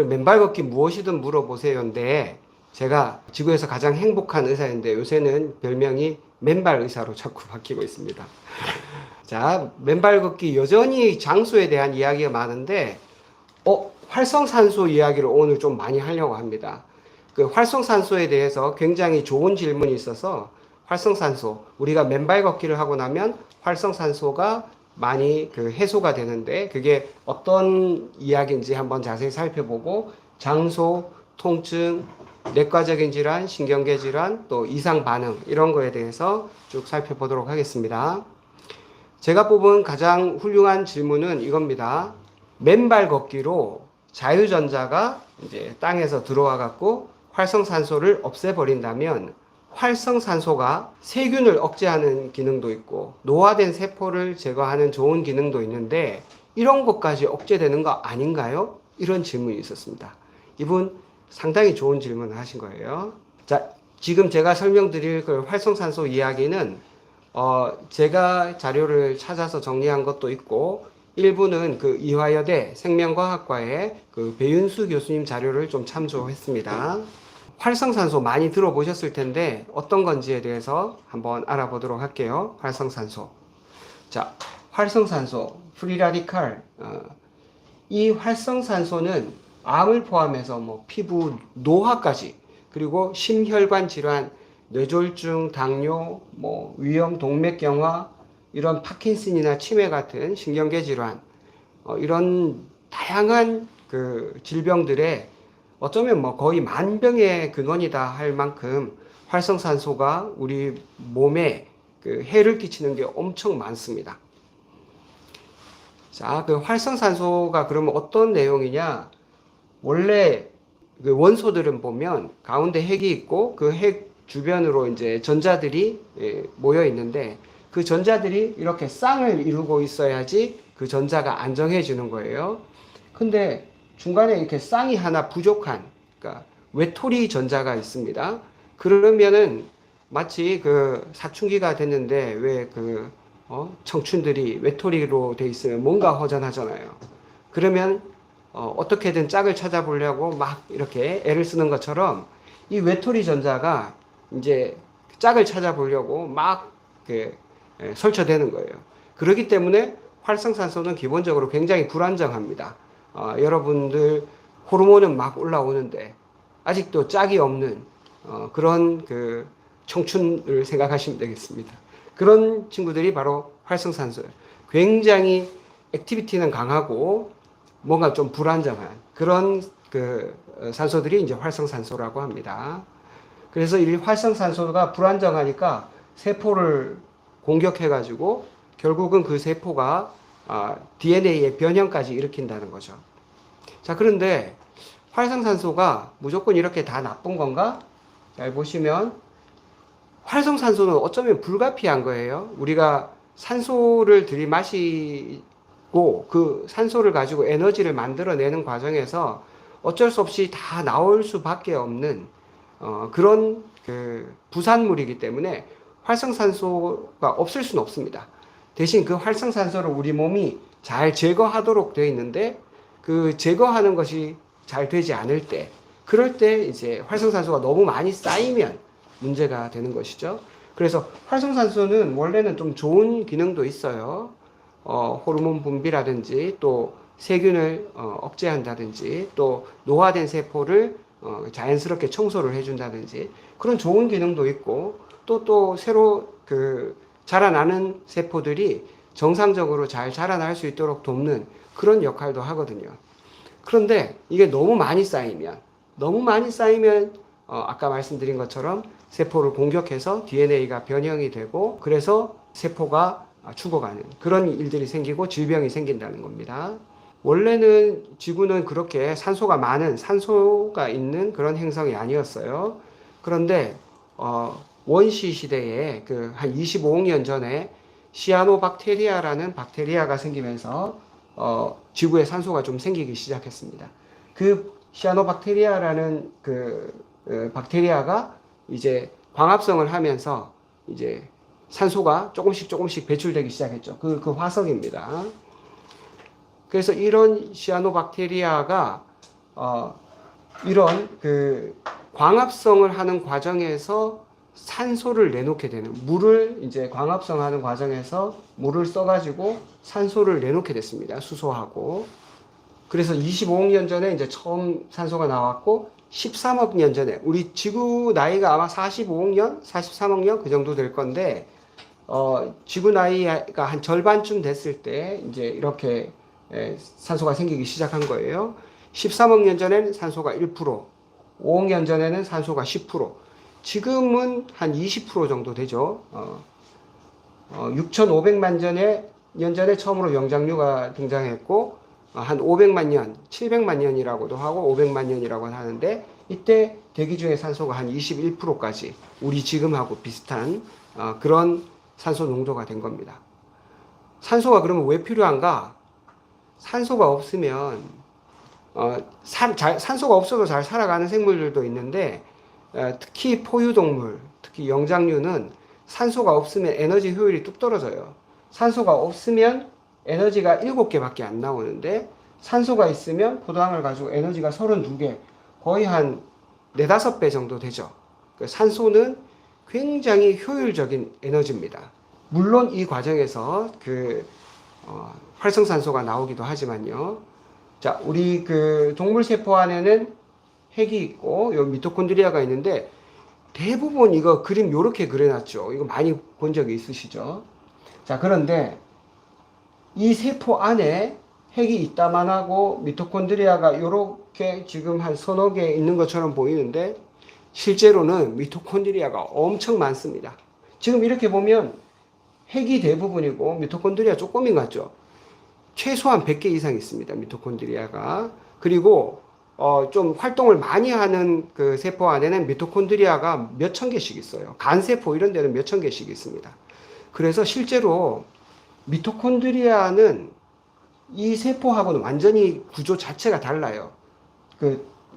맨발 걷기 무엇이든 물어보세요인데 제가 지구에서 가장 행복한 의사인데 요새는 별명이 맨발 의사로 자꾸 바뀌고 있습니다. 자, 맨발 걷기 여전히 장소에 대한 이야기가 많은데 활성산소 이야기를 오늘 좀 많이 하려고 합니다. 그 활성산소에 대해서 굉장히 좋은 질문이 있어서 활성산소, 우리가 맨발 걷기를 하고 나면 활성산소가 많이 해소가 되는데 그게 어떤 이야기인지 한번 자세히 살펴보고 장소, 통증, 내과적인 질환, 신경계 질환, 또 이상 반응 이런 거에 대해서 쭉 살펴보도록 하겠습니다. 제가 뽑은 가장 훌륭한 질문은 이겁니다. 맨발 걷기로 자유전자가 이제 땅에서 들어와 갖고 활성산소를 없애버린다면 활성산소가 세균을 억제하는 기능도 있고 노화된 세포를 제거하는 좋은 기능도 있는데 이런 것까지 억제되는 거 아닌가요? 이런 질문이 있었습니다. 이분 상당히 좋은 질문을 하신 거예요. 자, 지금 제가 설명드릴 그 활성산소 이야기는 제가 자료를 찾아서 정리한 것도 있고 일부는 그 이화여대 생명과학과의 그 배윤수 교수님 자료를 좀 참조했습니다. 활성산소 많이 들어보셨을 텐데 어떤 건지에 대해서 한번 알아보도록 할게요. 활성산소. 자, 활성산소, 프리라디칼. 이 활성산소는 암을 포함해서 뭐 피부 노화까지 그리고 심혈관 질환, 뇌졸중, 당뇨, 뭐 위염, 동맥경화, 이런 파킨슨이나 치매 같은 신경계 질환, 이런 다양한 그 질병들의 어쩌면 뭐 거의 만병의 근원이다 할 만큼 활성산소가 우리 몸에 그 해를 끼치는 게 엄청 많습니다. 자, 그 활성산소가 그러면 어떤 내용이냐? 원래 그 원소들은 보면 가운데 핵이 있고 그 핵 주변으로 이제 전자들이 모여 있는데 그 전자들이 이렇게 쌍을 이루고 있어야지 그 전자가 안정해지는 거예요. 근데 중간에 이렇게 쌍이 하나 부족한, 그러니까 외톨이 전자가 있습니다. 그러면은 마치 그 사춘기가 됐는데 왜 청춘들이 외톨이로 돼 있으면 뭔가 허전하잖아요. 그러면 어떻게든 짝을 찾아보려고 막 이렇게 애를 쓰는 것처럼 이 외톨이 전자가 이제 짝을 찾아보려고 막 설쳐되는 거예요. 그렇기 때문에 활성산소는 기본적으로 굉장히 불안정합니다. 여러분들 호르몬은 막 올라오는데 아직도 짝이 없는 그런 그 청춘을 생각하시면 되겠습니다. 그런 친구들이 바로 활성산소예요. 굉장히 액티비티는 강하고 뭔가 좀 불안정한 그런 그 산소들이 이제 활성산소라고 합니다. 그래서 이 활성산소가 불안정하니까 세포를 공격해가지고 결국은 그 세포가 DNA의 변형까지 일으킨다는 거죠. 자, 그런데 활성산소가 무조건 이렇게 다 나쁜 건가? 잘 보시면 활성산소는 어쩌면 불가피한 거예요. 우리가 산소를 들이마시고 그 산소를 가지고 에너지를 만들어내는 과정에서 어쩔 수 없이 다 나올 수밖에 없는 그런 그 부산물이기 때문에 활성산소가 없을 수는 없습니다. 대신 그 활성산소를 우리 몸이 잘 제거하도록 되어 있는데 그 제거하는 것이 잘 되지 않을 때 그럴 때 이제 활성산소가 너무 많이 쌓이면 문제가 되는 것이죠. 그래서 활성산소는 원래는 좀 좋은 기능도 있어요. 호르몬 분비라든지 또 세균을 억제한다든지 또 노화된 세포를 자연스럽게 청소를 해준다든지 그런 좋은 기능도 있고 또 새로 자라나는 세포들이 정상적으로 잘 자라날 수 있도록 돕는 그런 역할도 하거든요. 그런데 이게 너무 많이 쌓이면 아까 말씀드린 것처럼 세포를 공격해서 DNA가 변형이 되고 그래서 세포가 죽어가는 그런 일들이 생기고 질병이 생긴다는 겁니다. 원래는 지구는 그렇게 산소가 많은 산소가 있는 그런 행성이 아니었어요. 그런데 원시 시대에 한 25억 년 전에 시아노박테리아라는 박테리아가 생기면서 지구에 산소가 좀 생기기 시작했습니다. 그 시아노박테리아라는 박테리아가 이제 광합성을 하면서 이제 산소가 조금씩 배출되기 시작했죠. 그 화석입니다. 그래서 이런 시아노박테리아가 이런 그 광합성을 하는 과정에서 산소를 내놓게 되는, 물을 이제 광합성하는 과정에서 물을 써가지고 산소를 내놓게 됐습니다. 수소하고. 그래서 25억 년 전에 이제 처음 산소가 나왔고 13억 년 전에 우리 지구 나이가 아마 45억 년, 43억 년 그 정도 될 건데 지구 나이가 한 절반쯤 됐을 때 이제 이렇게 산소가 생기기 시작한 거예요. 13억 년 전에는 산소가 1%, 5억 년 전에는 산소가 10%, 지금은 한 20% 정도 되죠. 6,500만 년 전에 처음으로 영장류가 등장했고, 한 500만 년, 700만 년이라고도 하고 500만 년이라고 하는데, 이때 대기 중에 산소가 한 21%까지 우리 지금하고 비슷한 그런 산소 농도가 된 겁니다. 산소가 그러면 왜 필요한가? 산소가 없으면 산소가 없어도 잘 살아가는 생물들도 있는데 특히 포유동물, 특히 영장류는 산소가 없으면 에너지 효율이 뚝 떨어져요. 산소가 없으면 에너지가 7개밖에 안 나오는데 산소가 있으면 포도당을 가지고 에너지가 32개, 거의 한 4, 5배 정도 되죠. 산소는 굉장히 효율적인 에너지입니다. 물론 이 과정에서 활성산소가 나오기도 하지만요. 자, 우리 동물 세포 안에는 핵이 있고 여기 미토콘드리아가 있는데 대부분 이거 그림 요렇게 그려놨죠. 이거 많이 본 적이 있으시죠? 자, 그런데 이 세포 안에 핵이 있다만 하고 미토콘드리아가 요렇게 지금 한 서너 개 있는 것처럼 보이는데 실제로는 미토콘드리아가 엄청 많습니다. 지금 이렇게 보면 핵이 대부분이고 미토콘드리아 조금인 것 같죠? 최소한 100개 이상 있습니다. 미토콘드리아가. 그리고 좀 활동을 많이 하는 그 세포 안에는 미토콘드리아가 몇천 개씩 있어요. 간세포 이런 데는 몇천 개씩 있습니다. 그래서 실제로 미토콘드리아는 이 세포하고는 완전히 구조 자체가 달라요.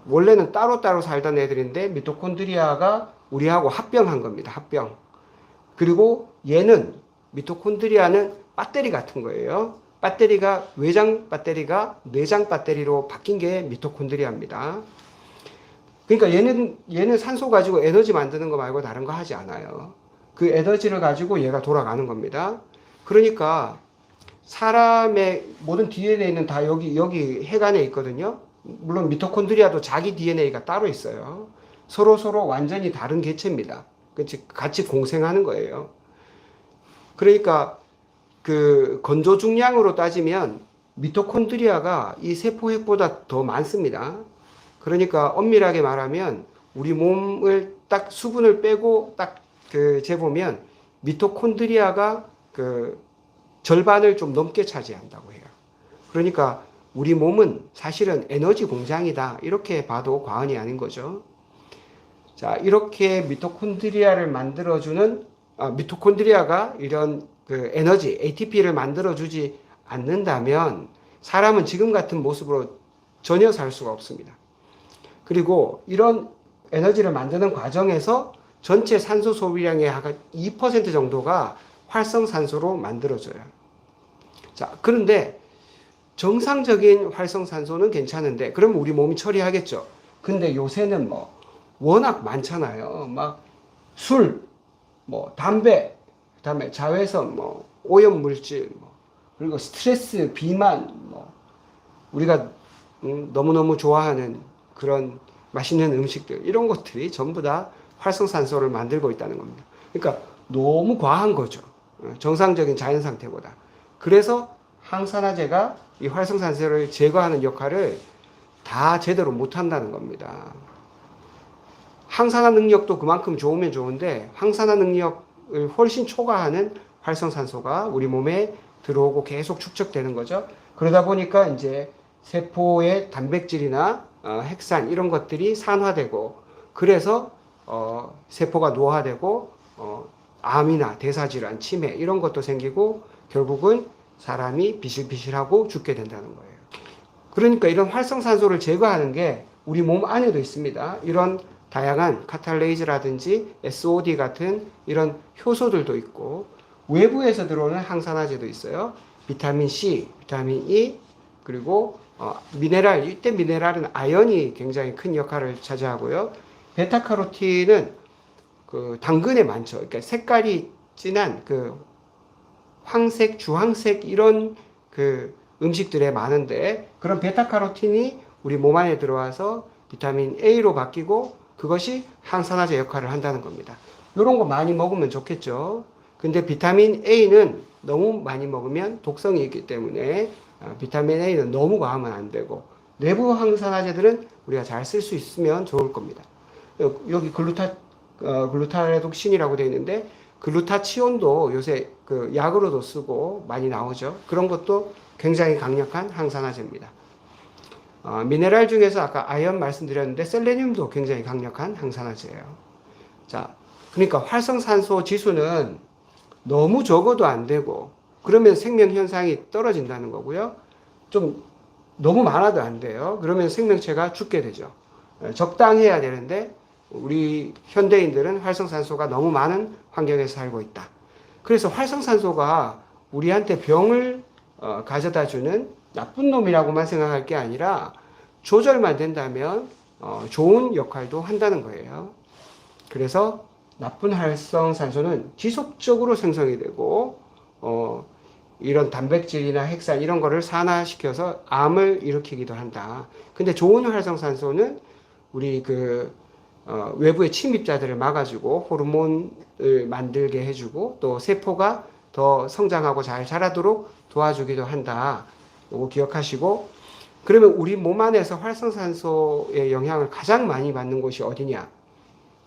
원래는 따로따로 살던 애들인데 미토콘드리아가 우리하고 합병한 겁니다. 합병. 그리고 미토콘드리아는 배터리 같은 거예요. 외장 배터리가 내장 배터리로 바뀐 게 미토콘드리아입니다. 그러니까 얘는 산소 가지고 에너지 만드는 거 말고 다른 거 하지 않아요. 그 에너지를 가지고 얘가 돌아가는 겁니다. 그러니까 사람의 모든 DNA는 다 여기 핵 안에 있거든요. 물론 미토콘드리아도 자기 DNA가 따로 있어요. 서로 완전히 다른 개체입니다. 같이 공생하는 거예요. 그러니까 건조 중량으로 따지면 미토콘드리아가 이 세포 핵보다 더 많습니다. 그러니까 엄밀하게 말하면 우리 몸을 딱 수분을 빼고 딱 재보면 미토콘드리아가 절반을 좀 넘게 차지한다고 해요. 그러니까 우리 몸은 사실은 에너지 공장이다. 이렇게 봐도 과언이 아닌 거죠. 자, 이렇게 미토콘드리아를 만들어주는, 미토콘드리아가 이런 에너지, ATP를 만들어주지 않는다면 사람은 지금 같은 모습으로 전혀 살 수가 없습니다. 그리고 이런 에너지를 만드는 과정에서 전체 산소 소비량의 한 2% 정도가 활성산소로 만들어져요. 자, 그런데 정상적인 활성산소는 괜찮은데, 그럼 우리 몸이 처리하겠죠. 근데 요새는 워낙 많잖아요. 막 술, 담배, 그다음에 자외선, 오염물질, 그리고 스트레스, 비만, 우리가 너무너무 좋아하는 그런 맛있는 음식들, 이런 것들이 전부 다 활성산소를 만들고 있다는 겁니다. 그러니까 너무 과한 거죠. 정상적인 자연 상태보다. 그래서 항산화제가 이 활성산소를 제거하는 역할을 다 제대로 못한다는 겁니다. 항산화 능력도 그만큼 좋으면 좋은데 항산화 능력을 훨씬 초과하는 활성산소가 우리 몸에 들어오고 계속 축적되는 거죠. 그러다 보니까 이제 세포의 단백질이나 핵산 이런 것들이 산화되고 그래서 세포가 노화되고 암이나 대사질환, 치매 이런 것도 생기고 결국은 사람이 비실비실하고 죽게 된다는 거예요. 그러니까 이런 활성산소를 제거하는 게 우리 몸 안에도 있습니다. 이런 다양한 카탈레이즈라든지 SOD 같은 이런 효소들도 있고 외부에서 들어오는 항산화제도 있어요. 비타민 C, 비타민 E, 그리고 미네랄, 이때 미네랄은 아연이 굉장히 큰 역할을 차지하고요. 베타카로틴은 그 당근에 많죠. 그러니까 색깔이 진한 그 황색, 주황색 이런 그 음식들에 많은데 그런 베타카로틴이 우리 몸 안에 들어와서 비타민 A로 바뀌고 그것이 항산화제 역할을 한다는 겁니다. 이런 거 많이 먹으면 좋겠죠. 근데 비타민 A는 너무 많이 먹으면 독성이 있기 때문에 비타민 A는 너무 과하면 안 되고 내부 항산화제들은 우리가 잘 쓸 수 있으면 좋을 겁니다. 여기 글루타레독신이라고 되어 있는데 글루타치온도 요새 그 약으로도 쓰고 많이 나오죠. 그런 것도 굉장히 강력한 항산화제입니다. 미네랄 중에서 아까 아연 말씀드렸는데 셀레늄도 굉장히 강력한 항산화제예요. 자, 그러니까 활성산소 지수는 너무 적어도 안 되고 그러면 생명 현상이 떨어진다는 거고요. 좀 너무 많아도 안 돼요. 그러면 생명체가 죽게 되죠. 적당해야 되는데 우리 현대인들은 활성산소가 너무 많은 환경에서 살고 있다. 그래서 활성산소가 우리한테 병을 가져다 주는 나쁜 놈이라고만 생각할 게 아니라 조절만 된다면 좋은 역할도 한다는 거예요. 그래서 나쁜 활성산소는 지속적으로 생성이 되고 이런 단백질이나 핵산 이런 거를 산화시켜서 암을 일으키기도 한다. 근데 좋은 활성산소는 우리 외부의 침입자들을 막아주고 호르몬을 만들게 해주고 또 세포가 더 성장하고 잘 자라도록 도와주기도 한다. 이거 기억하시고 그러면 우리 몸 안에서 활성산소의 영향을 가장 많이 받는 곳이 어디냐?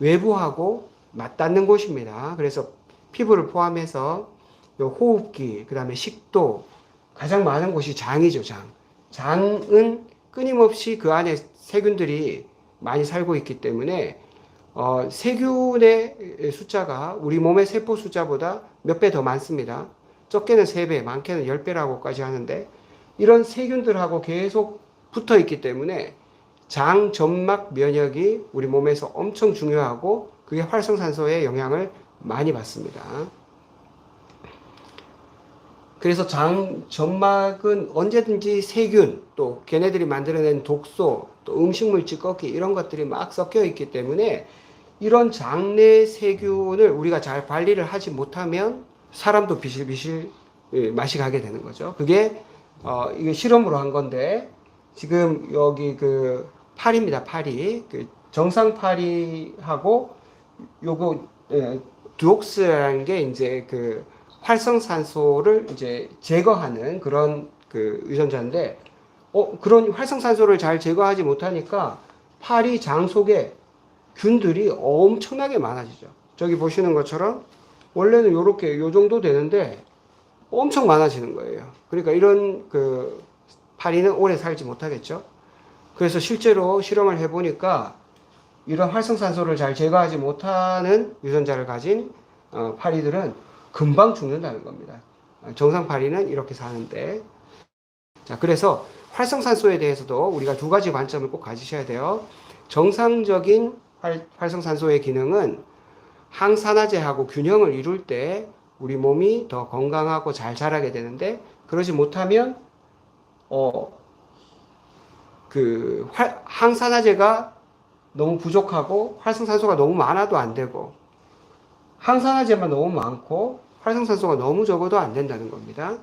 외부하고 맞닿는 곳입니다. 그래서 피부를 포함해서 호흡기, 그 다음에 식도, 가장 많은 곳이 장이죠, 장. 장은 끊임없이 그 안에 세균들이 많이 살고 있기 때문에 세균의 숫자가 우리 몸의 세포 숫자보다 몇 배 더 많습니다. 적게는 3배, 많게는 10배라고까지 하는데 이런 세균들하고 계속 붙어 있기 때문에 장 점막 면역이 우리 몸에서 엄청 중요하고 그게 활성산소의 영향을 많이 받습니다. 그래서 장 점막은 언제든지 세균 또 걔네들이 만들어낸 독소 또 음식물 찌꺼기 이런 것들이 막 섞여 있기 때문에 이런 장내 세균을 우리가 잘 관리를 하지 못하면 사람도 비실비실 맛이 가게 되는 거죠. 그게 이게 실험으로 한 건데 지금 여기 파리입니다. 파리 정상 파리하고 요거 두옥스라는 게 이제 활성산소를 이제 제거하는 그런 유전자인데 그런 활성산소를 잘 제거하지 못하니까 파리 장 속에 균들이 엄청나게 많아지죠. 저기 보시는 것처럼 원래는 요렇게 요 정도 되는데 엄청 많아지는 거예요. 그러니까 이런 파리는 오래 살지 못하겠죠. 그래서 실제로 실험을 해보니까 이런 활성산소를 잘 제거하지 못하는 유전자를 가진 파리들은 금방 죽는다는 겁니다. 정상 파리는 이렇게 사는데 자 그래서 활성산소에 대해서도 우리가 두 가지 관점을 꼭 가지셔야 돼요. 정상적인 활성산소의 기능은 항산화제하고 균형을 이룰 때 우리 몸이 더 건강하고 잘 자라게 되는데 그러지 못하면 항산화제가 너무 부족하고 활성산소가 너무 많아도 안 되고 항산화제만 너무 많고 활성산소가 너무 적어도 안 된다는 겁니다.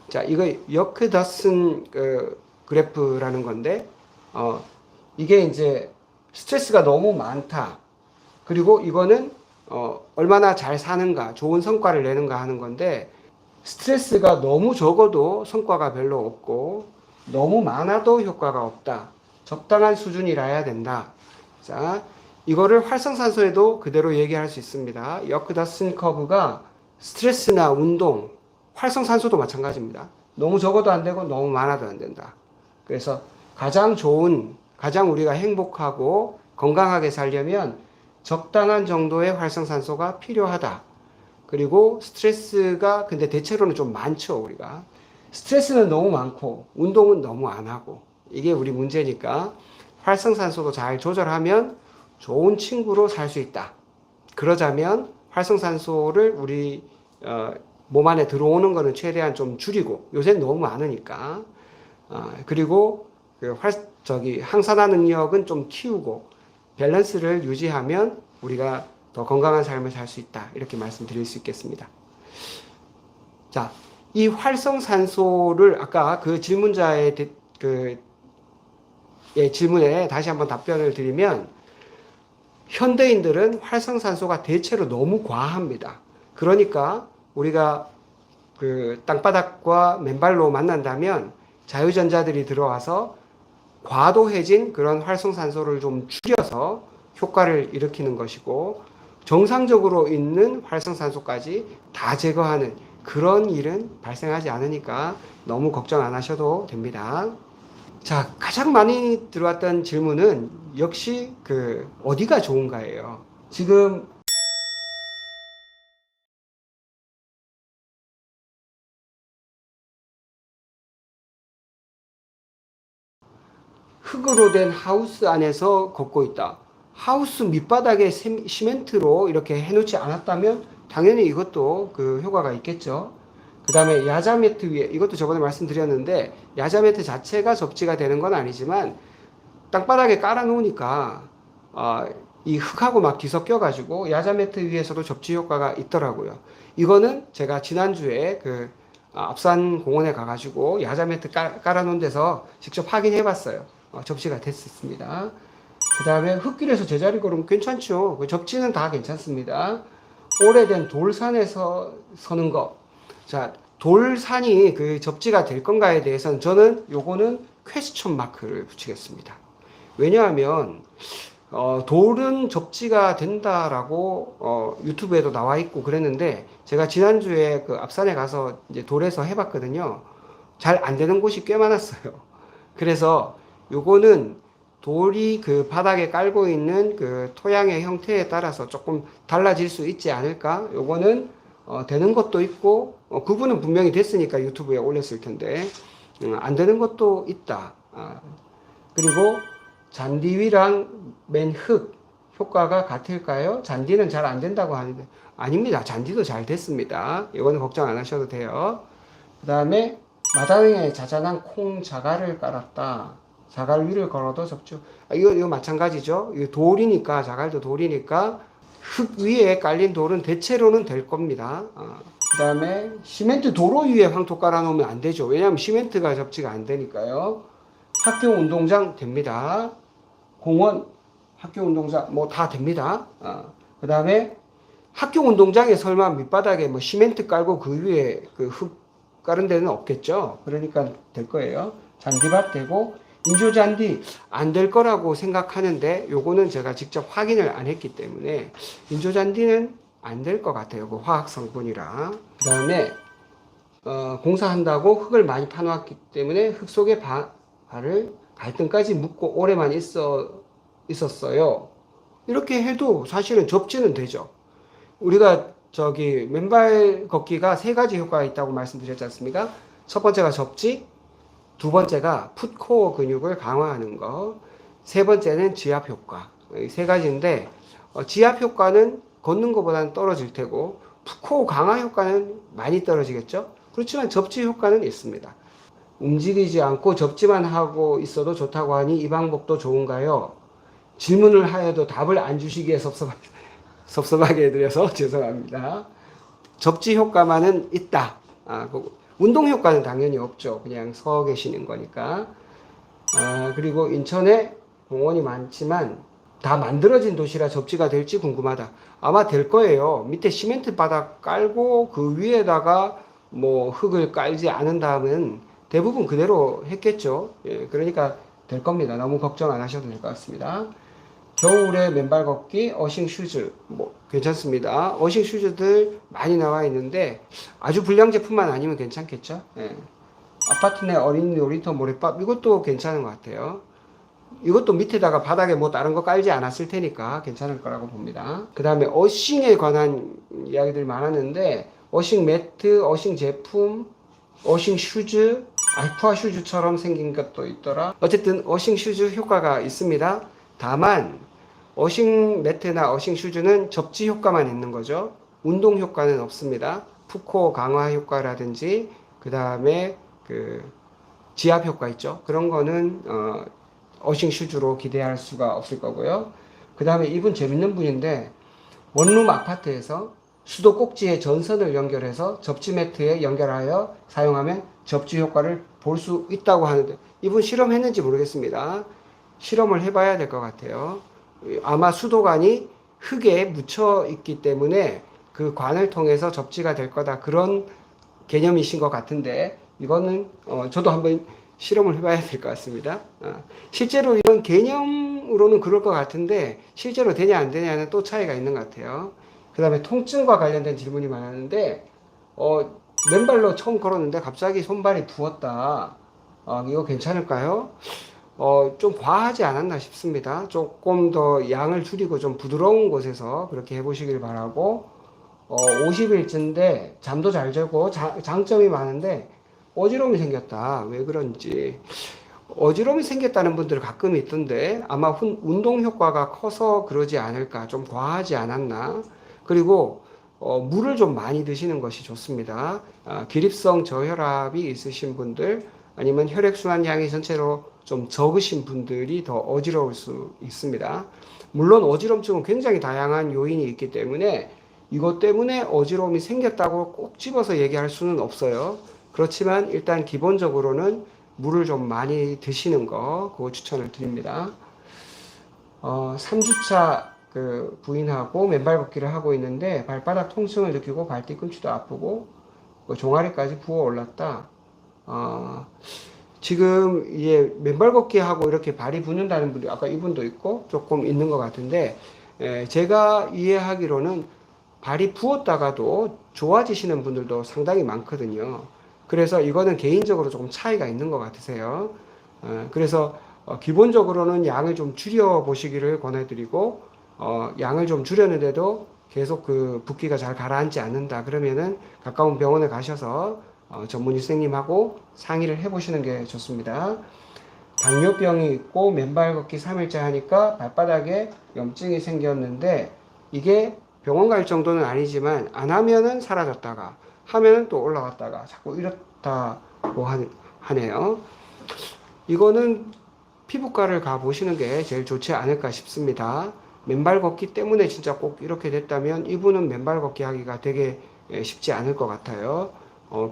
자, 이거 여크-더슨 그래프라는 건데 이게 이제 스트레스가 너무 많다. 그리고 이거는 얼마나 잘 사는가, 좋은 성과를 내는가 하는 건데 스트레스가 너무 적어도 성과가 별로 없고 너무 많아도 효과가 없다. 적당한 수준이라야 된다. 자, 이거를 활성산소에도 그대로 얘기할 수 있습니다. 여크-더슨 커브가 스트레스나 운동, 활성산소도 마찬가지입니다. 너무 적어도 안 되고 너무 많아도 안 된다. 그래서 가장 우리가 행복하고 건강하게 살려면 적당한 정도의 활성산소가 필요하다. 그리고 스트레스가 근데 대체로는 좀 많죠, 우리가. 스트레스는 너무 많고 운동은 너무 안 하고 이게 우리 문제니까 활성산소도 잘 조절하면 좋은 친구로 살 수 있다. 그러자면 활성산소를 우리 몸 안에 들어오는 거는 최대한 좀 줄이고, 요새 너무 많으니까. 그리고 그 항산화 능력은 좀 키우고 밸런스를 유지하면 우리가 더 건강한 삶을 살 수 있다. 이렇게 말씀드릴 수 있겠습니다. 자, 이 활성산소를 아까 그 질문자의 질문에 다시 한번 답변을 드리면, 현대인들은 활성산소가 대체로 너무 과합니다. 그러니까 우리가 그 땅바닥과 맨발로 만난다면 자유전자들이 들어와서 과도해진 그런 활성산소를 좀 줄여서 효과를 일으키는 것이고, 정상적으로 있는 활성산소까지 다 제거하는 그런 일은 발생하지 않으니까 너무 걱정 안 하셔도 됩니다. 자, 가장 많이 들어왔던 질문은 역시 어디가 좋은가예요. 지금 흙으로 된 하우스 안에서 걷고 있다. 하우스 밑바닥에 시멘트로 이렇게 해놓지 않았다면 당연히 이것도 그 효과가 있겠죠. 그 다음에 야자 매트 위에, 이것도 저번에 말씀드렸는데, 야자 매트 자체가 접지가 되는 건 아니지만 땅바닥에 깔아 놓으니까 이 흙하고 막 뒤섞여 가지고 야자 매트 위에서도 접지 효과가 있더라고요. 이거는 제가 지난주에 앞산 공원에 가가지고 야자 매트 깔아 놓은 데서 직접 확인해 봤어요. 접지가 됐었습니다. 그 다음에 흙길에서 제자리 걸으면 괜찮죠. 접지는 다 괜찮습니다. 오래된 돌산에서 서는 거. 자, 돌산이 그 접지가 될 건가에 대해서는 저는 요거는 퀘스천 마크를 붙이겠습니다. 왜냐하면 돌은 접지가 된다라고 유튜브에도 나와 있고 그랬는데, 제가 지난주에 그 앞산에 가서 이제 돌에서 해봤거든요. 잘 안 되는 곳이 꽤 많았어요. 그래서 요거는 돌이 그 바닥에 깔고 있는 그 토양의 형태에 따라서 조금 달라질 수 있지 않을까? 요거는 되는 것도 있고, 그분은 분명히 됐으니까 유튜브에 올렸을 텐데, 안 되는 것도 있다. 그리고 잔디 위랑 맨 흙 효과가 같을까요? 잔디는 잘 안 된다고 하는데, 아닙니다. 잔디도 잘 됐습니다. 이거는 걱정 안 하셔도 돼요. 그 다음에 마당에 자잘한 콩 자갈을 깔았다. 자갈 위를 걸어도 접죠. 이거 마찬가지죠. 이거 돌이니까, 자갈도 돌이니까 흙 위에 깔린 돌은 대체로는 될 겁니다. 그 다음에 시멘트 도로 위에 황토 깔아 놓으면 안 되죠. 왜냐하면 시멘트가 접지가 안 되니까요. 학교 운동장 됩니다. 공원, 학교 운동장 뭐 다 됩니다. 그 다음에 학교 운동장에 설마 밑바닥에 뭐 시멘트 깔고 그 위에 그 흙 깔은 데는 없겠죠. 그러니까 될 거예요. 잔디밭 되고, 인조잔디 안 될 거라고 생각하는데, 요거는 제가 직접 확인을 안 했기 때문에 인조잔디는 안 될 것 같아요. 그 화학 성분이라. 그 다음에 공사한다고 흙을 많이 파놓았기 때문에 흙 속에 발을 발등까지 묶고 오래만 있었어요. 이렇게 해도 사실은 접지는 되죠. 우리가 맨발 걷기가 3가지 효과가 있다고 말씀드렸지 않습니까? 첫 번째가 접지, 두 번째가 풋코어 근육을 강화하는 거, 세 번째는 지압 효과. 이 3가지인데, 지압 효과는 걷는 것보다는 떨어질 테고, 풋코어 강화 효과는 많이 떨어지겠죠? 그렇지만 접지 효과는 있습니다. 움직이지 않고 접지만 하고 있어도 좋다고 하니 이 방법도 좋은가요? 질문을 하여도 답을 안 주시기에 섭섭하게 해드려서 죄송합니다. 접지 효과만은 있다. 운동 효과는 당연히 없죠. 그냥 서 계시는 거니까. 그리고 인천에 공원이 많지만 다 만들어진 도시라 접지가 될지 궁금하다. 아마 될 거예요. 밑에 시멘트 바닥 깔고 그 위에다가 뭐 흙을 깔지 않은 다음은 대부분 그대로 했겠죠. 예, 그러니까 될 겁니다. 너무 걱정 안 하셔도 될 것 같습니다. 겨울에 맨발 걷기, 어싱 슈즈, 뭐, 괜찮습니다. 어싱 슈즈들 많이 나와 있는데, 아주 불량 제품만 아니면 괜찮겠죠? 예. 아파트 내 어린이 놀이터 모래밥, 이것도 괜찮은 것 같아요. 이것도 밑에다가 바닥에 뭐 다른 거 깔지 않았을 테니까 괜찮을 거라고 봅니다. 그 다음에 어싱에 관한 이야기들이 많았는데, 어싱 매트, 어싱 제품, 어싱 슈즈, 알프아 슈즈처럼 생긴 것도 있더라. 어쨌든 어싱 슈즈 효과가 있습니다. 다만 어싱 매트나 어싱 슈즈는 접지 효과만 있는 거죠. 운동 효과는 없습니다. 푸코 강화 효과라든지 그 다음에 그 지압 효과 있죠. 그런 거는 어싱 슈즈로 기대할 수가 없을 거고요. 그 다음에 이분 재밌는 분인데 원룸 아파트에서 수도 꼭지에 전선을 연결해서 접지 매트에 연결하여 사용하면 접지 효과를 볼 수 있다고 하는데 이분 실험했는지 모르겠습니다. 실험을 해봐야 될 것 같아요. 아마 수도관이 흙에 묻혀 있기 때문에 그 관을 통해서 접지가 될 거다 그런 개념이신 것 같은데 이거는 저도 한번 실험을 해봐야 될 것 같습니다. 실제로 이런 개념으로는 그럴 것 같은데 실제로 되냐 안 되냐는 또 차이가 있는 것 같아요. 그 다음에 통증과 관련된 질문이 많았는데 맨발로 처음 걸었는데 갑자기 손발이 부었다. 이거 괜찮을까요? 좀 과하지 않았나 싶습니다. 조금 더 양을 줄이고 좀 부드러운 곳에서 그렇게 해보시길 바라고 50일째인데 잠도 잘 자고 장점이 많은데 어지러움이 생겼다. 왜 그런지. 어지러움이 생겼다는 분들 가끔 있던데 아마 운동 효과가 커서 그러지 않을까. 좀 과하지 않았나. 그리고 물을 좀 많이 드시는 것이 좋습니다. 기립성 저혈압이 있으신 분들 아니면 혈액순환량이 전체로 좀 적으신 분들이 더 어지러울 수 있습니다. 물론 어지럼증은 굉장히 다양한 요인이 있기 때문에 이것 때문에 어지러움이 생겼다고 꼭 집어서 얘기할 수는 없어요. 그렇지만 일단 기본적으로는 물을 좀 많이 드시는 거 그거 추천을 드립니다. 3주차 그 부인하고 맨발 걷기를 하고 있는데 발바닥 통증을 느끼고 발 뒤꿈치도 아프고 종아리까지 부어 올랐다. 지금 이게 맨발 걷기 하고 이렇게 발이 붓는다는 분이 아까 이분도 있고 조금 있는 것 같은데 제가 이해하기로는 발이 부었다가도 좋아지시는 분들도 상당히 많거든요. 그래서 이거는 개인적으로 조금 차이가 있는 것 같으세요. 그래서 기본적으로는 양을 좀 줄여 보시기를 권해드리고 양을 좀 줄였는데도 계속 그 붓기가 잘 가라앉지 않는다 그러면은 가까운 병원에 가셔서 전문의 선생님하고 상의를 해보시는 게 좋습니다. 당뇨병이 있고 맨발 걷기 3일째 하니까 발바닥에 염증이 생겼는데 이게 병원 갈 정도는 아니지만 안 하면은 사라졌다가 하면은 또 올라갔다가 자꾸 이렇다고 하네요. 이거는 피부과를 가 보시는 게 제일 좋지 않을까 싶습니다. 맨발 걷기 때문에 진짜 꼭 이렇게 됐다면 이분은 맨발 걷기 하기가 되게 쉽지 않을 것 같아요.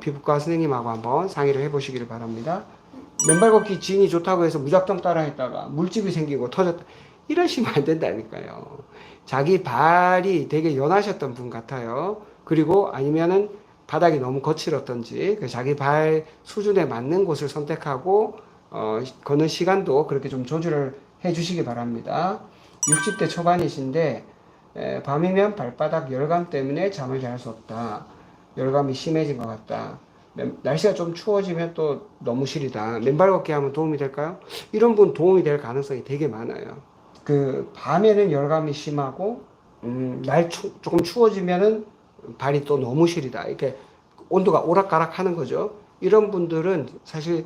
피부과 선생님하고 한번 상의를 해보시기를 바랍니다. 맨발 걷기 지인이 좋다고 해서 무작정 따라 했다가 물집이 생기고 터졌다. 이러시면 안 된다니까요. 자기 발이 되게 연하셨던 분 같아요. 그리고 아니면은 바닥이 너무 거칠었던지 자기 발 수준에 맞는 곳을 선택하고 걷는 시간도 그렇게 좀 조절을 해 주시기 바랍니다. 60대 초반이신데 밤이면 발바닥 열감 때문에 잠을 잘 수 없다. 열감이 심해진 것 같다. 날씨가 좀 추워지면 또 너무 시리다. 맨발 걷기 하면 도움이 될까요? 이런 분 도움이 될 가능성이 되게 많아요. 그 밤에는 열감이 심하고 조금 추워지면은 발이 또 너무 시리다. 이렇게 온도가 오락가락 하는 거죠. 이런 분들은 사실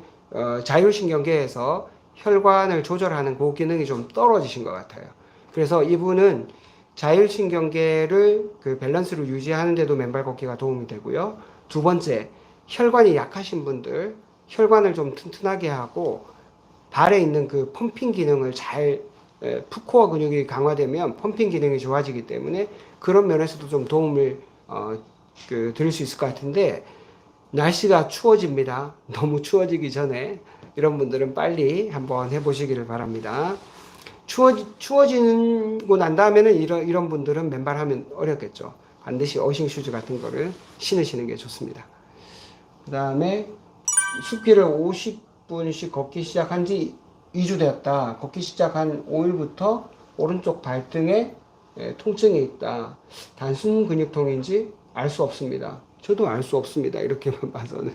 자율신경계에서 혈관을 조절하는 그 기능이 좀 떨어지신 것 같아요. 그래서 이분은 자율신경계를 그 밸런스를 유지하는데도 맨발 걷기가 도움이 되고요. 두 번째, 혈관이 약하신 분들, 혈관을 좀 튼튼하게 하고 발에 있는 그 펌핑 기능을 잘 푸코어 근육이 강화되면 펌핑 기능이 좋아지기 때문에 그런 면에서도 좀 도움을 드릴 수 있을 것 같은데 날씨가 추워집니다. 너무 추워지기 전에 이런 분들은 빨리 한번 해보시기를 바랍니다. 추워지고 난 다음에는 이런 분들은 맨발하면 어렵겠죠. 반드시 어싱 슈즈 같은 거를 신으시는 게 좋습니다. 그 다음에 숲길을 50분씩 걷기 시작한 지 2주 되었다. 걷기 시작한 5일부터 오른쪽 발등에 통증이 있다. 단순 근육통인지 알 수 없습니다. 저도 알 수 없습니다. 이렇게만 봐서는.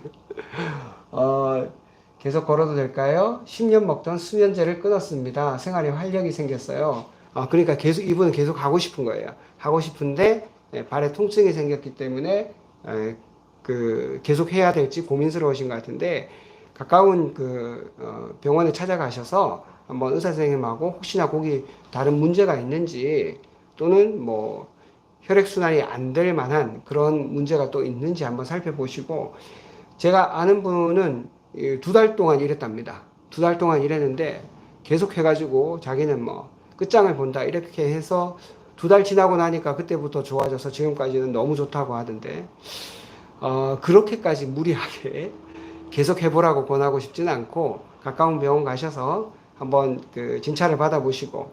계속 걸어도 될까요? 10년 먹던 수면제를 끊었습니다. 생활에 활력이 생겼어요. 그러니까 이분은 계속 하고 싶은 거예요. 하고 싶은데 발에 통증이 생겼기 때문에 계속 해야 될지 고민스러우신 것 같은데 가까운 병원에 찾아가셔서 한번 의사 선생님하고 혹시나 거기 다른 문제가 있는지 또는 뭐 혈액순환이 안 될 만한 그런 문제가 또 있는지 한번 살펴보시고, 제가 아는 분은 2달 동안 일했답니다. 2달 동안 일했는데 계속 해가지고 자기는 뭐 끝장을 본다 이렇게 해서 2달 지나고 나니까 그때부터 좋아져서 지금까지는 너무 좋다고 하던데, 그렇게까지 무리하게 계속 해보라고 권하고 싶지는 않고, 가까운 병원 가셔서 한번 그 진찰을 받아보시고,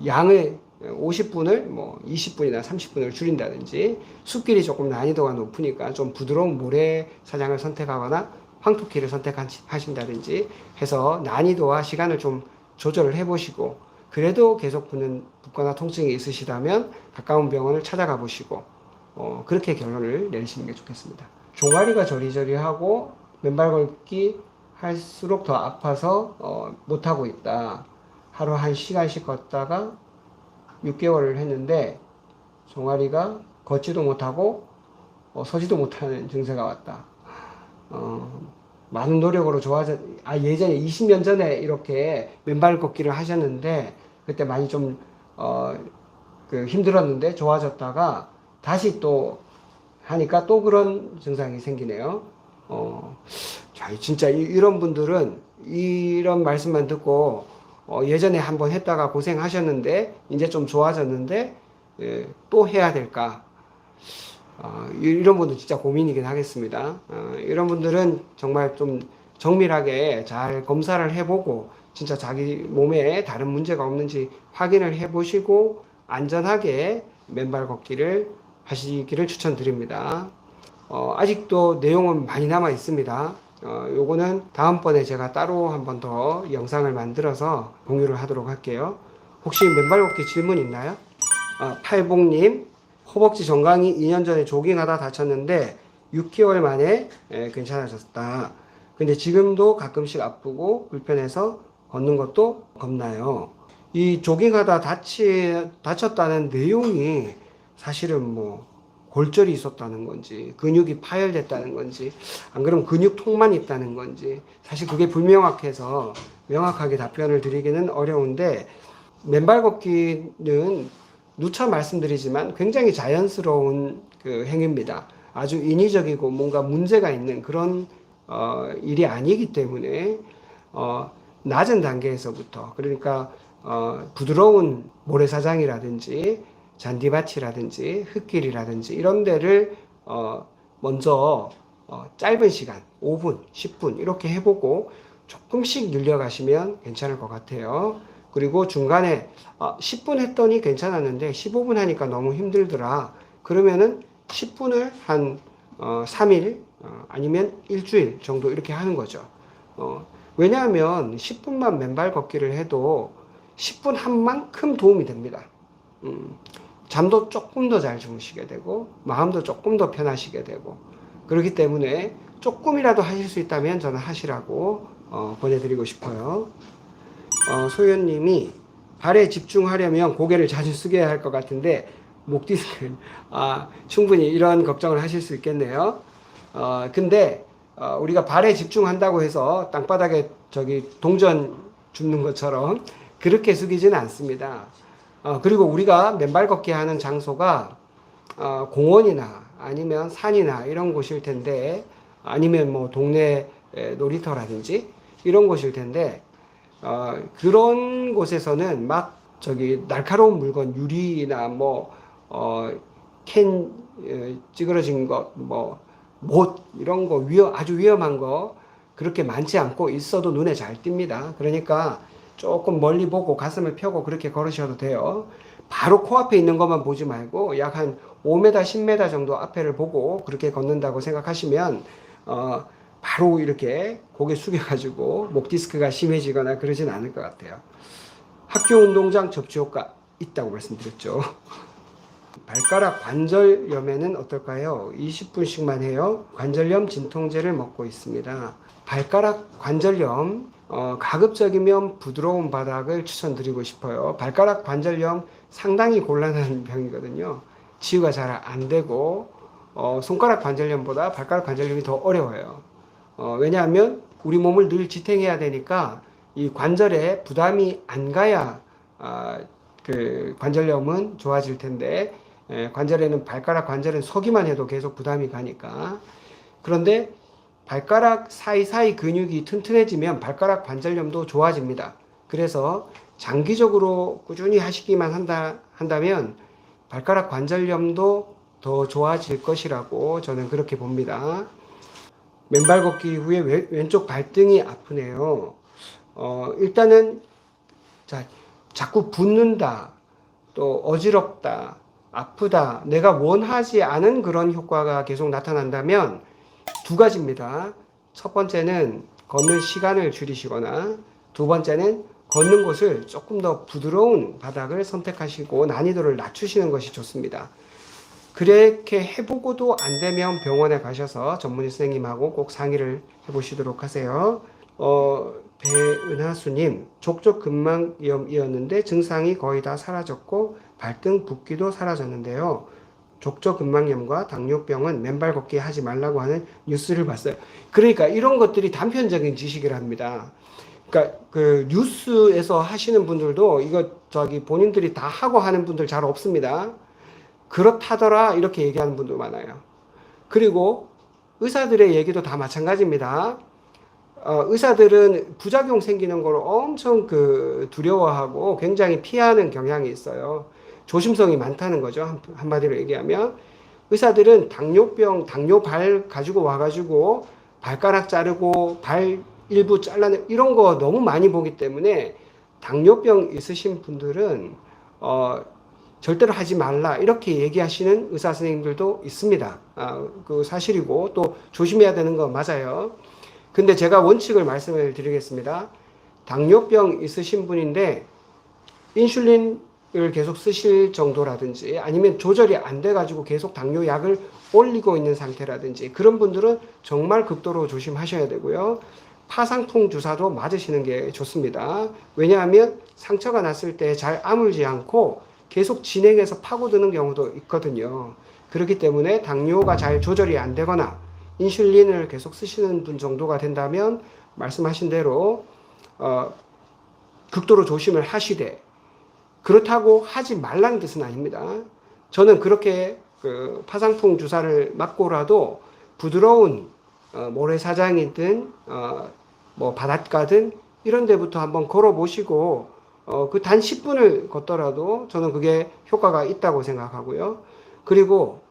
양을 50분을 뭐 20분이나 30분을 줄인다든지, 숲길이 조금 난이도가 높으니까 좀 부드러운 모래사장을 선택하거나 황토길을 선택하신다든지 해서 난이도와 시간을 좀 조절을 해보시고, 그래도 계속 붓거나 통증이 있으시다면 가까운 병원을 찾아가 보시고, 그렇게 결론을 내리시는 게 좋겠습니다. 종아리가 저리저리하고 맨발 걷기 할수록 더 아파서 못하고 있다. 하루 1시간씩 걷다가 6개월을 했는데 종아리가 걷지도 못하고 서지도 못하는 증세가 왔다. 많은 노력으로 예전에 20년 전에 이렇게 맨발 걷기를 하셨는데 그때 많이 좀 힘들었는데 좋아졌다가 다시 또 하니까 또 그런 증상이 생기네요. 자, 진짜 이런 분들은 이런 말씀만 듣고 예전에 한번 했다가 고생하셨는데 이제 좀 좋아졌는데 또 해야 될까? 이런 분들 진짜 고민이긴 하겠습니다. 이런 분들은 정말 좀 정밀하게 잘 검사를 해보고 진짜 자기 몸에 다른 문제가 없는지 확인을 해보시고 안전하게 맨발 걷기를 하시기를 추천드립니다. 아직도 내용은 많이 남아 있습니다. 요거는 다음번에 제가 따로 한 번 더 영상을 만들어서 공유를 하도록 할게요. 혹시 맨발 걷기 질문 있나요? 팔복님, 허벅지 정강이 2년 전에 조깅하다 다쳤는데 6개월 만에 괜찮아졌다. 근데 지금도 가끔씩 아프고 불편해서 걷는 것도 겁나요. 이 조깅하다 다쳤다는 내용이 사실은 뭐 골절이 있었다는 건지 근육이 파열됐다는 건지 안 그러면 근육통만 있다는 건지 사실 그게 불명확해서 명확하게 답변을 드리기는 어려운데, 맨발 걷기는 누차 말씀드리지만 굉장히 자연스러운 그 행위입니다. 아주 인위적이고 뭔가 문제가 있는 그런 일이 아니기 때문에 낮은 단계에서부터, 그러니까 부드러운 모래사장이라든지 잔디밭이라든지 흙길이라든지 이런 데를 먼저 짧은 시간 5분, 10분 이렇게 해보고 조금씩 늘려가시면 괜찮을 것 같아요. 그리고 중간에 10분 했더니 괜찮았는데 15분 하니까 너무 힘들더라. 그러면은 10분을 한 3일 아니면 일주일 정도 이렇게 하는 거죠. 왜냐하면 10분만 맨발 걷기를 해도 10분 한 만큼 도움이 됩니다. 잠도 조금 더 잘 주무시게 되고 마음도 조금 더 편하시게 되고, 그렇기 때문에 조금이라도 하실 수 있다면 저는 하시라고 권해드리고 싶어요. 소연님이 발에 집중하려면 고개를 자주 숙여야 할 것 같은데 목 디스크, 충분히 이런 걱정을 하실 수 있겠네요. 근데 우리가 발에 집중한다고 해서 땅바닥에 동전 줍는 것처럼 그렇게 숙이지는 않습니다. 그리고 우리가 맨발 걷기 하는 장소가 공원이나 아니면 산이나 이런 곳일 텐데, 아니면 뭐 동네 놀이터라든지 이런 곳일 텐데, 그런 곳에서는 막 날카로운 물건, 유리나 캔 찌그러진 것, 못 이런 거 아주 위험한 거 그렇게 많지 않고 있어도 눈에 잘 띕니다. 그러니까 조금 멀리 보고 가슴을 펴고 그렇게 걸으셔도 돼요. 바로 코앞에 있는 것만 보지 말고 약 한 5m, 10m 정도 앞에를 보고 그렇게 걷는다고 생각하시면 바로 이렇게 고개 숙여가지고 목 디스크가 심해지거나 그러진 않을 것 같아요. 학교 운동장 접지 효과 있다고 말씀드렸죠. 발가락 관절염에는 어떨까요? 20분씩만 해요. 관절염 진통제를 먹고 있습니다. 발가락 관절염 가급적이면 부드러운 바닥을 추천드리고 싶어요. 발가락 관절염 상당히 곤란한 병이거든요. 치유가 잘 안 되고 손가락 관절염보다 발가락 관절염이 더 어려워요. 왜냐하면 우리 몸을 늘 지탱해야 되니까 이 관절에 부담이 안 가야 그 관절염은 좋아질 텐데, 관절에는 발가락 관절은 서기만 해도 계속 부담이 가니까. 그런데 발가락 사이사이 근육이 튼튼해지면 발가락 관절염도 좋아집니다. 그래서 장기적으로 꾸준히 하시기만 한다면 발가락 관절염도 더 좋아질 것이라고 저는 그렇게 봅니다. 맨발 걷기 후에 왼쪽 발등이 아프네요. 일단은 자꾸 붓는다, 또 어지럽다, 아프다, 내가 원하지 않은 그런 효과가 계속 나타난다면 두 가지입니다. 첫 번째는 걷는 시간을 줄이시거나 두 번째는 걷는 곳을 조금 더 부드러운 바닥을 선택하시고 난이도를 낮추시는 것이 좋습니다. 그렇게 해보고도 안 되면 병원에 가셔서 전문의 선생님하고 꼭 상의를 해보시도록 하세요. 배은하수님, 족저근막염이었는데 증상이 거의 다 사라졌고 발등 붓기도 사라졌는데요. 족저근막염과 당뇨병은 맨발 걷기 하지 말라고 하는 뉴스를 봤어요. 그러니까 이런 것들이 단편적인 지식이랍니다. 그러니까 그 뉴스에서 하시는 분들도 이거 본인들이 다 하고 하는 분들 잘 없습니다. 그렇다더라 이렇게 얘기하는 분도 많아요. 그리고 의사들의 얘기도 다 마찬가지입니다. 의사들은 부작용 생기는 걸 엄청 두려워하고 굉장히 피하는 경향이 있어요. 조심성이 많다는 거죠. 한마디로 얘기하면 의사들은 당뇨발 가지고 와가지고 발가락 자르고 발 일부 잘라내 이런 거 너무 많이 보기 때문에 당뇨병 있으신 분들은 절대로 하지 말라 이렇게 얘기하시는 의사 선생님들도 있습니다. 그 사실이고 또 조심해야 되는 거 맞아요. 근데 제가 원칙을 말씀을 드리겠습니다. 당뇨병 있으신 분인데 인슐린을 계속 쓰실 정도라든지 아니면 조절이 안 돼가지고 계속 당뇨약을 올리고 있는 상태라든지 그런 분들은 정말 극도로 조심하셔야 되고요. 파상풍 주사도 맞으시는 게 좋습니다. 왜냐하면 상처가 났을 때 잘 아물지 않고 계속 진행해서 파고드는 경우도 있거든요. 그렇기 때문에 당뇨가 잘 조절이 안 되거나 인슐린을 계속 쓰시는 분 정도가 된다면 말씀하신 대로 극도로 조심을 하시되 그렇다고 하지 말라는 뜻은 아닙니다. 저는 그렇게 파상풍 주사를 맞고라도 부드러운 모래사장이든 뭐 바닷가든 이런 데부터 한번 걸어 보시고 그 단 10분을 걷더라도 저는 그게 효과가 있다고 생각하고요. 그리고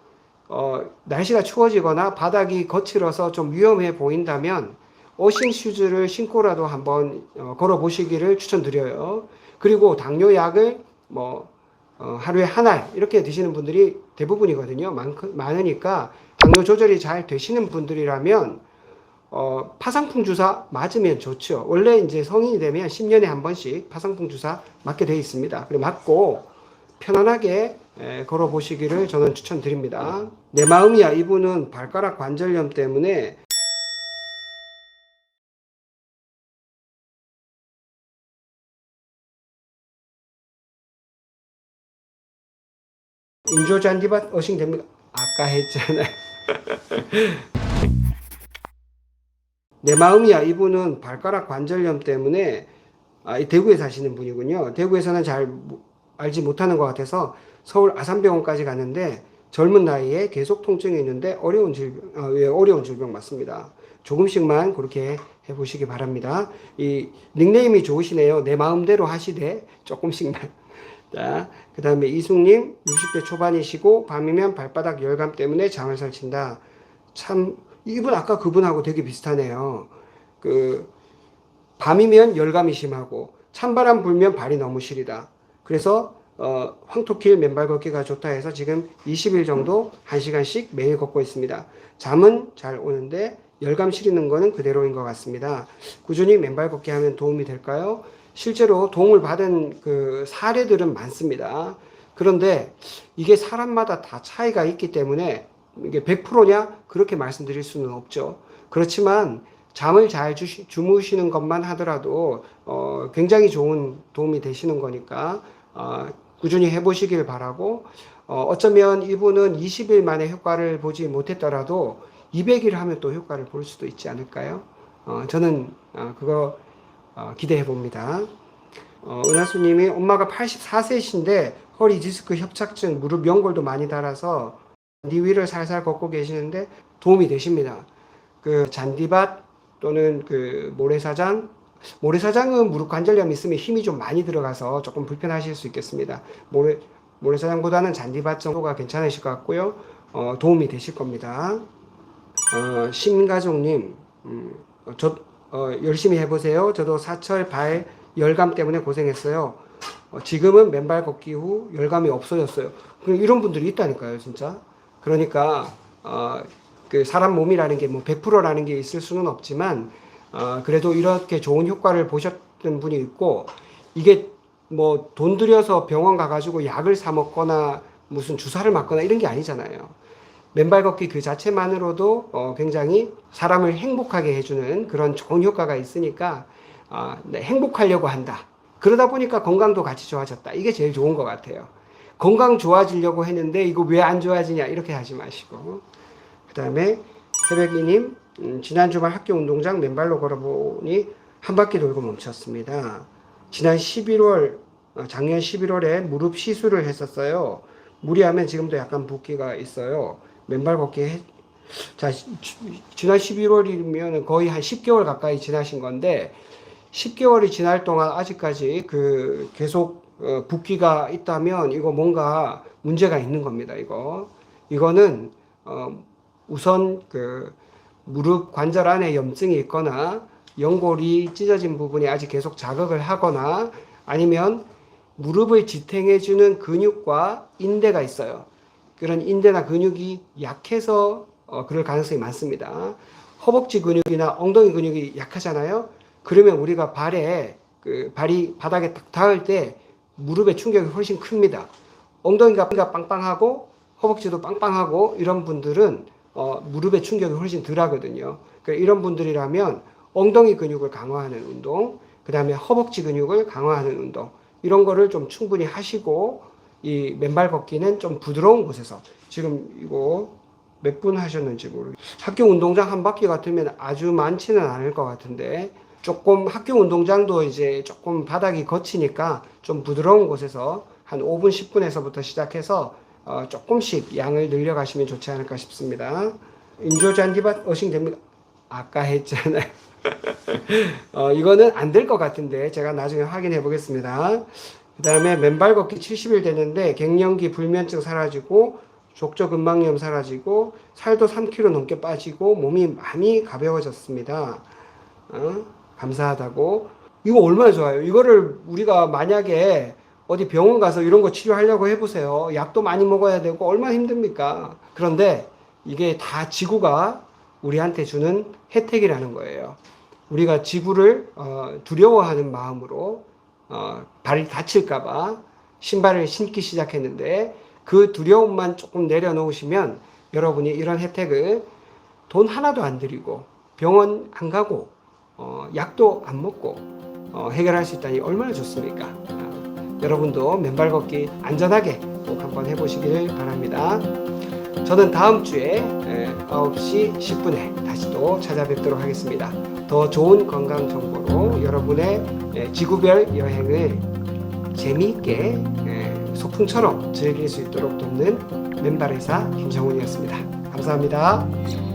날씨가 추워지거나 바닥이 거칠어서 좀 위험해 보인다면 어싱 슈즈를 신고라도 한번 걸어 보시기를 추천드려요. 그리고 당뇨약을 하루에 한 알 이렇게 드시는 분들이 대부분이거든요. 많으니까 당뇨 조절이 잘 되시는 분들이라면 파상풍 주사 맞으면 좋죠. 원래 이제 성인이 되면 10년에 한 번씩 파상풍 주사 맞게 되어 있습니다. 그리고 맞고 편안하게 걸어 보시기를 저는 추천드립니다. 내 마음이야 이분은 발가락 관절염 때문에 인조잔디밭 어싱 됩니다. 아까 했잖아요. 내 마음이야 이분은 발가락 관절염 때문에 대구에 사시는 분이군요. 대구에서는 잘 알지 못하는 것 같아서 서울 아산병원까지 갔는데 젊은 나이에 계속 통증이 있는데 어려운 질병 맞습니다. 조금씩만 그렇게 해보시기 바랍니다. 이 닉네임이 좋으시네요. 내 마음대로 하시되 조금씩만. 자, 그 다음에 이숙님 60대 초반이시고 밤이면 발바닥 열감 때문에 잠을 설친다. 참 이분 아까 그분하고 되게 비슷하네요. 밤이면 열감이 심하고 찬바람 불면 발이 너무 시리다. 그래서 황토길 맨발 걷기가 좋다 해서 지금 20일 정도 1시간씩 매일 걷고 있습니다. 잠은 잘 오는데 열감 시리는 거는 그대로인 것 같습니다. 꾸준히 맨발 걷기 하면 도움이 될까요? 실제로 도움을 받은 사례들은 많습니다. 그런데 이게 사람마다 다 차이가 있기 때문에 이게 100%냐? 그렇게 말씀드릴 수는 없죠. 그렇지만 잠을 잘 주무시는 것만 하더라도 굉장히 좋은 도움이 되시는 거니까 꾸준히 해보시길 바라고 어쩌면 이분은 20일 만에 효과를 보지 못했더라도 200일 하면 또 효과를 볼 수도 있지 않을까요? 저는 그거 기대해 봅니다. 은하수님이 엄마가 84세이신데 허리 디스크 협착증, 무릎 연골도 많이 달아서 잔디 위를 살살 걷고 계시는데 도움이 되십니다. 그 잔디밭 또는 그 모래사장은 무릎 관절염 있으면 힘이 좀 많이 들어가서 조금 불편하실 수 있겠습니다. 모래사장보다는 잔디밭 정도가 괜찮으실 것 같고요. 도움이 되실 겁니다. 신가족님, 열심히 해보세요. 저도 사철 발 열감 때문에 고생했어요. 지금은 맨발 걷기 후 열감이 없어졌어요. 이런 분들이 있다니까요, 진짜. 그러니까 그 사람 몸이라는 게 뭐 100%라는 게 있을 수는 없지만 그래도 이렇게 좋은 효과를 보셨던 분이 있고, 이게 뭐 돈 들여서 병원 가가지고 약을 사 먹거나 무슨 주사를 맞거나 이런 게 아니잖아요. 맨발 걷기 그 자체만으로도 굉장히 사람을 행복하게 해주는 그런 좋은 효과가 있으니까 네, 행복하려고 한다. 그러다 보니까 건강도 같이 좋아졌다. 이게 제일 좋은 것 같아요. 건강 좋아지려고 했는데 이거 왜 안 좋아지냐 이렇게 하지 마시고. 그 다음에 새벽이님, 지난 주말 학교 운동장 맨발로 걸어보니 한 바퀴 돌고 멈췄습니다. 작년 11월에 무릎 시술을 했었어요. 무리하면 지금도 약간 붓기가 있어요. 맨발 걷기 지난 11월이면 거의 한 10개월 가까이 지나신 건데 10개월이 지날 동안 아직까지 계속 붓기가 있다면 이거 뭔가 문제가 있는 겁니다. 이거는 우선 무릎 관절 안에 염증이 있거나 연골이 찢어진 부분이 아직 계속 자극을 하거나 아니면 무릎을 지탱해주는 근육과 인대가 있어요. 그런 인대나 근육이 약해서 그럴 가능성이 많습니다. 허벅지 근육이나 엉덩이 근육이 약하잖아요. 그러면 우리가 발이 바닥에 딱 닿을 때 무릎의 충격이 훨씬 큽니다. 엉덩이가 빵빵하고 허벅지도 빵빵하고 이런 분들은 무릎의 충격이 훨씬 덜 하거든요. 그러니까 이런 분들이라면 엉덩이 근육을 강화하는 운동, 그 다음에 허벅지 근육을 강화하는 운동, 이런 거를 좀 충분히 하시고, 이 맨발 걷기는 좀 부드러운 곳에서, 지금 이거 몇 분 하셨는지 모르겠어요. 학교 운동장 한 바퀴 같으면 아주 많지는 않을 것 같은데, 조금 학교 운동장도 이제 조금 바닥이 거치니까 좀 부드러운 곳에서 한 5분, 10분에서부터 시작해서 조금씩 양을 늘려가시면 좋지 않을까 싶습니다. 인조 잔디밭 어싱 됩니다. 아까 했잖아요. 이거는 안 될 것 같은데 제가 나중에 확인해 보겠습니다. 그 다음에 맨발 걷기 70일 되는데 갱년기 불면증 사라지고 족저근막염 사라지고 살도 3kg 넘게 빠지고 몸이 많이 가벼워졌습니다. 감사하다고. 이거 얼마나 좋아요. 이거를 우리가 만약에 어디 병원 가서 이런 거 치료하려고 해보세요. 약도 많이 먹어야 되고 얼마나 힘듭니까? 그런데 이게 다 지구가 우리한테 주는 혜택이라는 거예요. 우리가 지구를 두려워하는 마음으로 발이 다칠까봐 신발을 신기 시작했는데 그 두려움만 조금 내려놓으시면 여러분이 이런 혜택을 돈 하나도 안 들이고 병원 안 가고 약도 안 먹고 해결할 수 있다니 얼마나 좋습니까? 여러분도 맨발 걷기 안전하게 꼭 한번 해보시길 바랍니다. 저는 다음 주에 9시 10분에 다시 또 찾아뵙도록 하겠습니다. 더 좋은 건강 정보로 여러분의 지구별 여행을 재미있게 소풍처럼 즐길 수 있도록 돕는 맨발의사 김정훈이었습니다. 감사합니다.